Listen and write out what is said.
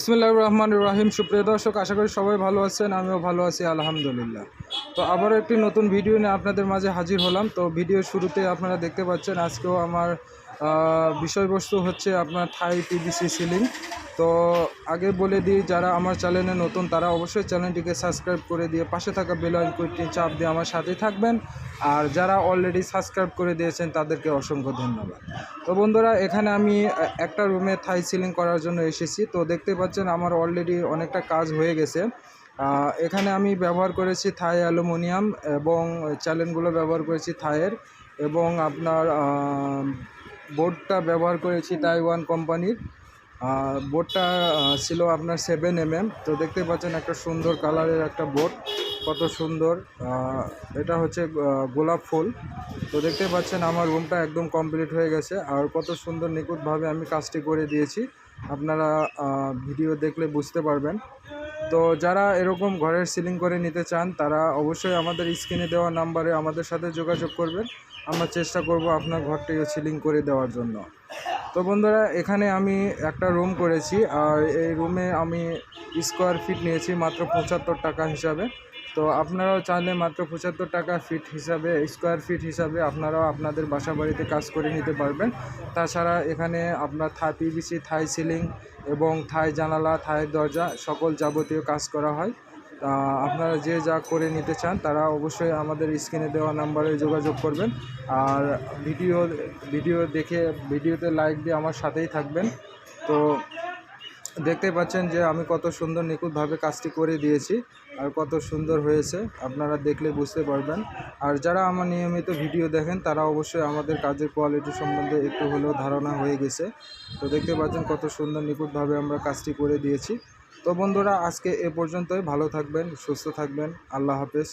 বিসমিল্লাহির রহমানির রহিম। সুপ্রিয় দর্শক, আশা করি সবাই ভালো আছেন, আমিও ভালো আছি আলহামদুলিল্লাহ। তো আবারও একটি নতুন ভিডিও নিয়ে আপনাদের মাঝে হাজির হলাম। তো ভিডিওর শুরুতে আপনারা দেখতে পাচ্ছেন আজকেও আমার বিষয়বস্তু হচ্ছে আপনার থাই পিভিসি সিলিং। তো আগে বলে দিই, যারা আমার চ্যানেলে নতুন তারা অবশ্যই চ্যানেলটিকে সাবস্ক্রাইব করে দিয়ে পাশে থাকা বেল আইকনটি চাপ দিয়ে আমার সাথেই থাকবেন। আর যারা অলরেডি সাবস্ক্রাইব করে দিয়েছেন তাদেরকে অসংখ্য ধন্যবাদ। তো বন্ধুরা, এখানে আমি একটা রুমে থাই সিলিং করার জন্য এসেছি। তো দেখতে পাচ্ছেন আমার অলরেডি অনেকটা কাজ হয়ে গেছে। এখানে আমি ব্যবহার করেছি থাই অ্যালুমিনিয়াম এবং চ্যানেলগুলো ব্যবহার করেছি থাইয়ের, এবং আপনার বোর্ডটা ব্যবহার করেছি তাইওয়ান কোম্পানির। বোর্ডটা ছিল আপনার 7mm। তো দেখতে পাচ্ছেন একটা সুন্দর কালারের একটা বোর্ড, কত সুন্দর। এটা হচ্ছে গোলাপ ফুল। তো দেখতে পাচ্ছেন আমার রুমটা একদম কমপ্লিট হয়ে গেছে, আর কত সুন্দর নিখুঁতভাবে আমি কাজটি করে দিয়েছি। আপনারা ভিডিও দেখলে বুঝতে পারবেন। তো যারা এরকম ঘরের সিলিং করে নিতে চান তারা অবশ্যই আমাদের স্ক্রিনে দেওয়া নাম্বারে আমাদের সাথে যোগাযোগ করবেন। আমরা চেষ্টা করব আপনার ঘরটিও সিলিং করে দেওয়ার জন্য। তো বন্ধুরা, এখানে আমি একটা রুম করেছি, আর এই রুমে আমি স্কোয়ার ফিট নিয়েছি মাত্র 75 টাকা হিসাবে। তো আপনারাও চাইলে মাত্র 75 টাকা ফিট হিসাবে, স্কোয়ার ফিট হিসাবে আপনারাও আপনাদের বাসা বাড়িতে কাজ করে নিতে পারবেন। তাছাড়া এখানে আপনার থাই পিভিসি, থাই সিলিং এবং থাই জানালা, থাই দরজা সকল যাবতীয় কাজ করা হয়। আপনারা যে যা করে নিতে চান তারা অবশ্যই আমাদের স্ক্রিনে দেওয়া নাম্বারে যোগাযোগ করবেন। আর ভিডিও দেখে ভিডিওতে লাইক দিয়ে আমার সাথেই থাকবেন। তো দেখতে পাচ্ছেন যে আমি কত সুন্দর নিখুঁতভাবে কাজটি করে দিয়েছি, আর কত সুন্দর হয়েছে আপনারা দেখলে বুঝতে পারবেন। আর যারা আমার নিয়মিত ভিডিও দেখেন তারা অবশ্যই আমাদের কাজের কোয়ালিটি সম্বন্ধে একটু হলেও ধারণা হয়ে গেছে। তো দেখতে পাচ্ছেন কত সুন্দর নিখুঁতভাবে আমরা কাজটি করে দিয়েছি। তো বন্ধুরা, আজকে এ পর্যন্তই। ভালো থাকবেন, সুস্থ থাকবেন। আল্লাহ হাফেজ।